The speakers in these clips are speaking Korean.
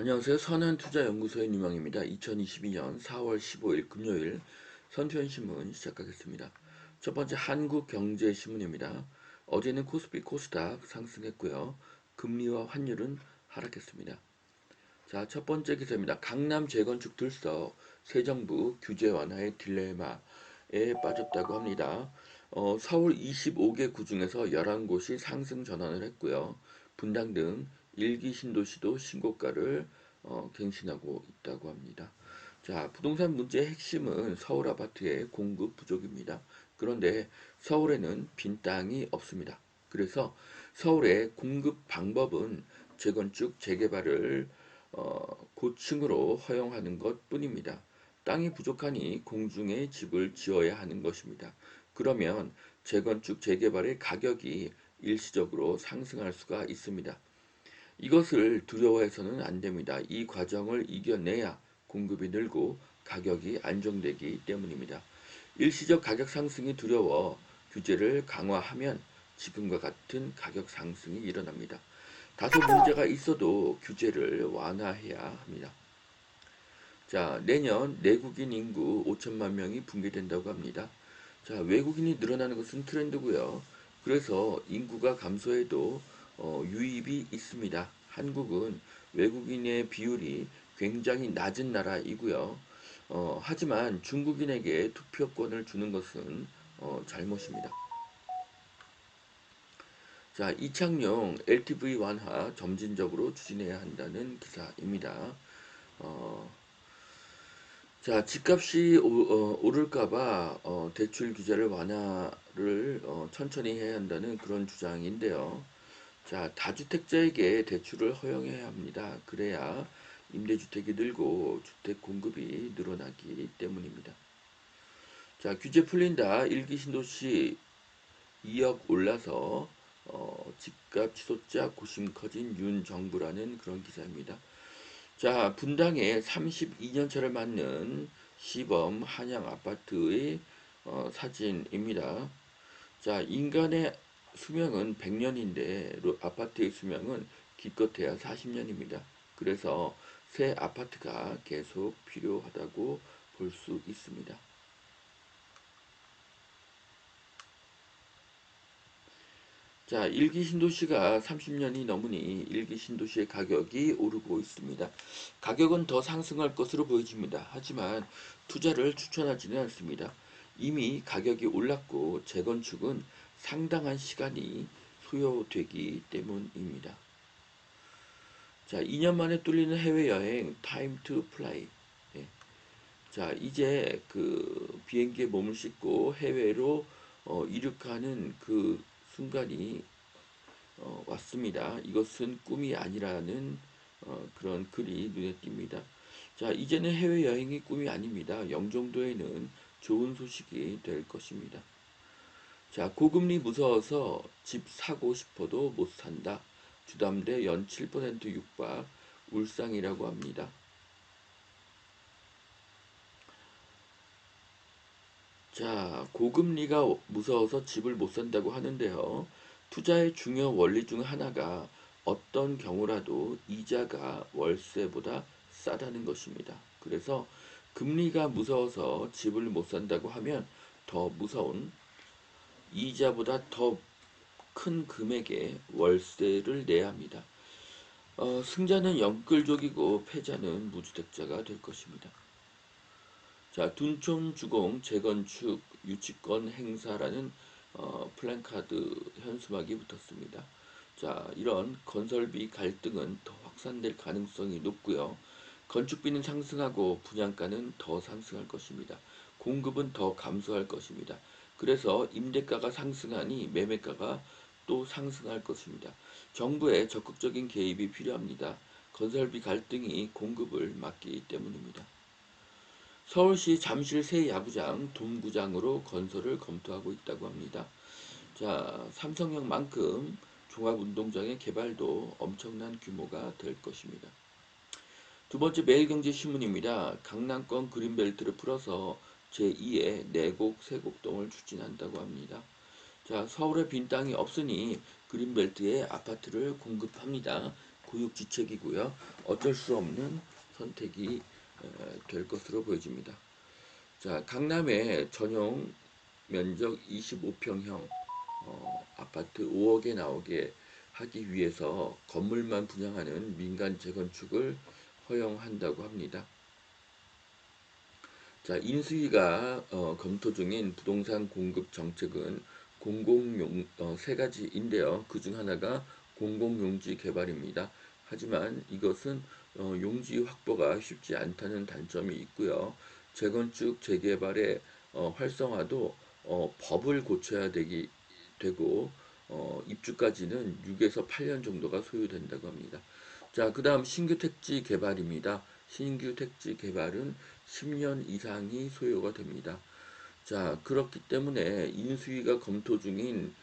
안녕하세요. 선한투자연구소의 유명입니다. 2022년 4월 15일 금요일 선투현신문 시작하겠습니다. 첫 번째 한국경제신문입니다. 어제는 코스피 코스닥 상승했고요. 금리와 환율은 하락했습니다. 자, 첫 번째 기사입니다. 강남 재건축 들썩 새 정부 규제 완화의 딜레마에 빠졌다고 합니다. 서울 25개 구 중에서 11곳이 상승 전환을 했고요. 분당 등 일기 신도시도 신고가를 갱신하고 있다고 합니다. 자, 부동산 문제의 핵심은 서울 아파트의 공급 부족입니다. 그런데 서울에는 빈 땅이 없습니다. 그래서 서울의 공급 방법은 재건축, 재개발을 고층으로 허용하는 것 뿐입니다. 땅이 부족하니 공중에 집을 지어야 하는 것입니다. 그러면 재건축, 재개발의 가격이 일시적으로 상승할 수가 있습니다. 이것을 두려워해서는 안 됩니다. 이 과정을 이겨내야 공급이 늘고 가격이 안정되기 때문입니다. 일시적 가격 상승이 두려워 규제를 강화하면 지금과 같은 가격 상승이 일어납니다. 다소 문제가 있어도 규제를 완화해야 합니다. 자, 내년 내국인 인구 5천만 명이 붕괴된다고 합니다. 자, 외국인이 늘어나는 것은 트렌드고요. 그래서 인구가 감소해도 유입이 있습니다. 한국은 외국인의 비율이 굉장히 낮은 나라이고요. 하지만 중국인에게 투표권을 주는 것은 잘못입니다. 자, 이창용 LTV 완화 점진적으로 추진해야 한다는 기사입니다. 어, 자, 집값이 오를까봐 대출 규제를 완화를 천천히 해야 한다는 그런 주장인데요. 자, 다주택자에게 대출을 허용해야 합니다. 그래야 임대주택이 늘고 주택 공급이 늘어나기 때문입니다. 자, 규제 풀린다. 일기 신도시 2억 올라서 집값 치솟자 고심 커진 윤 정부라는 그런 기사입니다. 자, 분당에 32년차를 맞는 시범 한양 아파트의 사진입니다. 자, 인간의 수명은 100년인데 아파트의 수명은 기껏해야 40년입니다. 그래서 새 아파트가 계속 필요하다고 볼 수 있습니다. 자, 일기 신도시가 30년이 넘으니 일기 신도시의 가격이 오르고 있습니다. 가격은 더 상승할 것으로 보여집니다. 하지만 투자를 추천하지는 않습니다. 이미 가격이 올랐고 재건축은 상당한 시간이 소요되기 때문입니다. 자, 2년 만에 뚫리는 해외여행 타임 투 플라이. 예. 자, 이제 그 비행기에 몸을 싣고 해외로 이륙하는 그 순간이 왔습니다. 이것은 꿈이 아니라는 그런 글이 눈에 띕니다. 자, 이제는 해외여행이 꿈이 아닙니다. 영종도에는 좋은 소식이 될 것입니다. 자, 고금리 무서워서 집 사고 싶어도 못 산다. 주담대 연 7% 육박 울상이라고 합니다. 자, 고금리가 무서워서 집을 못 산다고 하는데요. 투자의 중요 원리 중 하나가 어떤 경우라도 이자가 월세보다 싸다는 것입니다. 그래서 금리가 무서워서 집을 못 산다고 하면 더 무서운 이자보다 더 큰 금액의 월세를 내야 합니다. 승자는 영끌족이고 패자는 무주택자가 될 것입니다. 자, 둔촌 주공 재건축 유치권 행사라는 플랜카드 현수막이 붙었습니다. 자, 이런 건설비 갈등은 더 확산될 가능성이 높고요. 건축비는 상승하고 분양가는 더 상승할 것입니다. 공급은 더 감소할 것입니다. 그래서 임대가가 상승하니 매매가가 또 상승할 것입니다. 정부의 적극적인 개입이 필요합니다. 건설비 갈등이 공급을 막기 때문입니다. 서울시 잠실 새 야구장 돔구장으로 건설을 검토하고 있다고 합니다. 자, 삼성역만큼 종합운동장의 개발도 엄청난 규모가 될 것입니다. 두 번째 매일경제신문입니다. 강남권 그린벨트를 풀어서 제2의 내곡 세곡동을 추진한다고 합니다. 자, 서울에 빈 땅이 없으니 그린벨트에 아파트를 공급합니다. 고육지책이고요. 어쩔 수 없는 선택이 될 것으로 보여집니다. 자, 강남의 전용 면적 25평형 아파트 5억에 나오게 하기 위해서 건물만 분양하는 민간 재건축을 허용한다고 합니다. 자, 인수위가 검토 중인 부동산 공급 정책은 세 가지인데요. 그 중 하나가 공공용지 개발입니다. 하지만 이것은 용지 확보가 쉽지 않다는 단점이 있고요. 재건축, 재개발의 활성화도 법을 고쳐야 되고 입주까지는 6에서 8년 정도가 소요된다고 합니다. 자, 그 다음 신규 택지 개발입니다. 신규 택지 개발은 10년 이상이 소요가 됩니다. 자, 그렇기 때문에 인수위가 검토 중인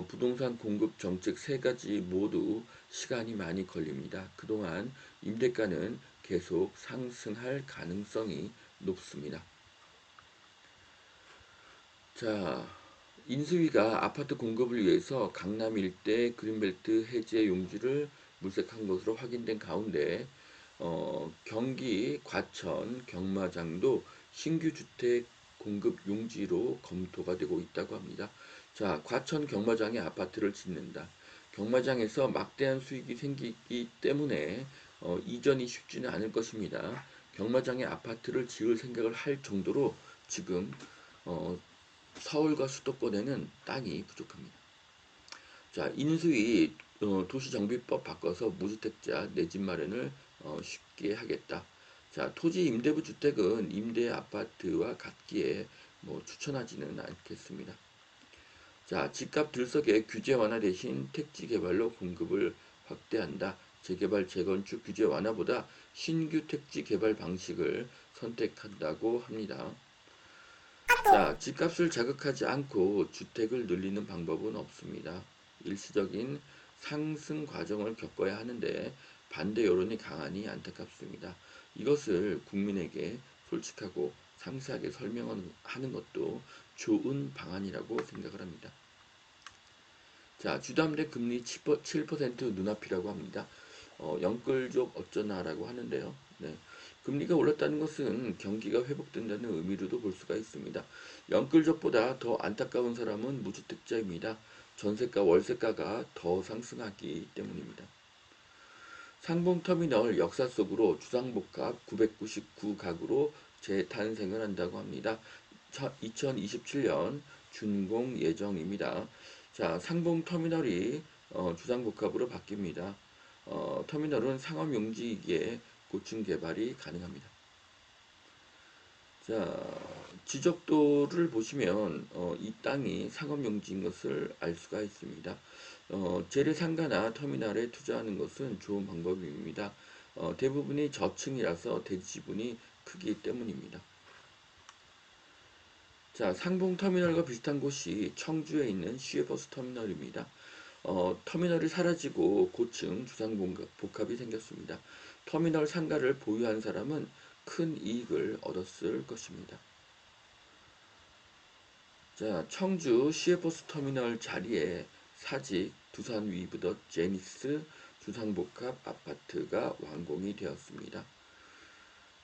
부동산 공급 정책 세 가지 모두 시간이 많이 걸립니다. 그동안 임대가는 계속 상승할 가능성이 높습니다. 자, 인수위가 아파트 공급을 위해서 강남 일대 그린벨트 해제 용지를 물색한 것으로 확인된 가운데 경기 과천 경마장도 신규 주택 공급 용지로 검토가 되고 있다고 합니다. 자, 과천 경마장에 아파트를 짓는다. 경마장에서 막대한 수익이 생기기 때문에 이전이 쉽지는 않을 것입니다. 경마장에 아파트를 지을 생각을 할 정도로 지금 어, 서울과 수도권에는 땅이 부족합니다. 자, 인수위 도시정비법 바꿔서 무주택자 내 집 마련을 쉽게 하겠다. 자, 토지 임대부 주택은 임대 아파트와 같기에 추천하지는 않겠습니다. 자, 집값 들썩에 규제 완화 대신 택지 개발로 공급을 확대한다. 재개발, 재건축 규제 완화보다 신규 택지 개발 방식을 선택한다고 합니다. 자, 집값을 자극하지 않고 주택을 늘리는 방법은 없습니다. 일시적인 상승 과정을 겪어야 하는데 반대 여론이 강하니 안타깝습니다. 이것을 국민에게 솔직하고 상세하게 설명하는 것도 좋은 방안이라고 생각을 합니다. 자, 주담대 금리 7% 눈앞이라고 합니다. 영끌족 어쩌나라고 하는데요. 네. 금리가 올랐다는 것은 경기가 회복된다는 의미로도 볼 수가 있습니다. 영끌족보다 더 안타까운 사람은 무주택자입니다. 전세가, 월세가가 더 상승하기 때문입니다. 상봉터미널 역사 속으로 주상복합 999가구로 재탄생을 한다고 합니다. 2027년 준공 예정입니다. 자, 상봉터미널이 주상복합으로 바뀝니다. 터미널은 상업용지이기에 고층 개발이 가능합니다. 자, 지적도를 보시면 이 땅이 상업용지인 것을 알 수가 있습니다. 재래상가나 터미널에 투자하는 것은 좋은 방법입니다. 대부분이 저층이라서 대지 지분이 크기 때문입니다. 자, 상봉터미널과 비슷한 곳이 청주에 있는 시외버스 터미널입니다. 터미널이 사라지고 고층 주상복합이 생겼습니다. 터미널 상가를 보유한 사람은 큰 이익을 얻었을 것입니다. 자, 청주 시외버스 터미널 자리에 사직 두산 위브더 제니스 주상복합 아파트가 완공이 되었습니다.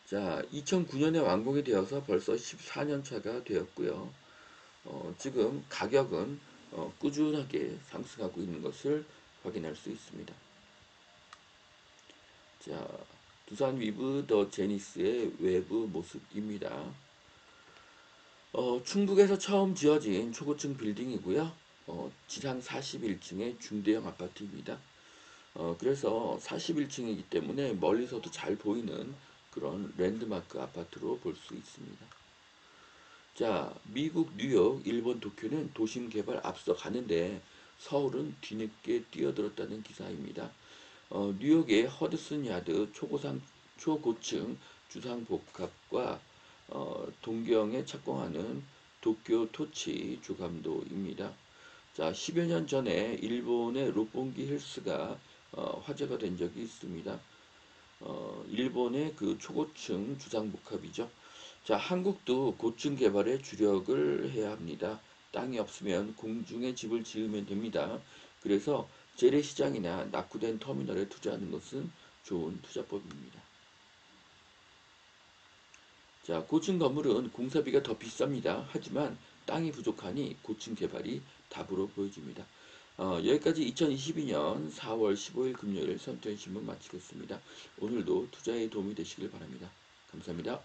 자, 2009년에 완공이 되어서 벌써 14년 차가 되었고요. 지금 가격은 꾸준하게 상승하고 있는 것을 확인할 수 있습니다. 자, 두산 위브 더 제니스의 외부 모습입니다. 충북에서 처음 지어진 초고층 빌딩이고요. 지상 41층의 중대형 아파트입니다. 그래서 41층이기 때문에 멀리서도 잘 보이는 그런 랜드마크 아파트로 볼 수 있습니다. 자, 미국 뉴욕, 일본 도쿄는 도심 개발 앞서 가는데 서울은 뒤늦게 뛰어들었다는 기사입니다. 뉴욕의 허드슨 야드 초고층 주상복합과 동경에 착공하는 도쿄 토치 주감도입니다. 자, 10여 년 전에 일본의 롯본기 힐스가 화제가 된 적이 있습니다. 일본의 그 초고층 주상복합이죠. 자, 한국도 고층 개발에 주력을 해야 합니다. 땅이 없으면 공중에 집을 지으면 됩니다. 그래서 재래시장이나 낙후된 터미널에 투자하는 것은 좋은 투자법입니다. 자, 고층 건물은 공사비가 더 비쌉니다. 하지만 땅이 부족하니 고층 개발이 답으로 보여집니다. 여기까지 2022년 4월 15일 금요일 선택신문 마치겠습니다. 오늘도 투자에 도움이 되시길 바랍니다. 감사합니다.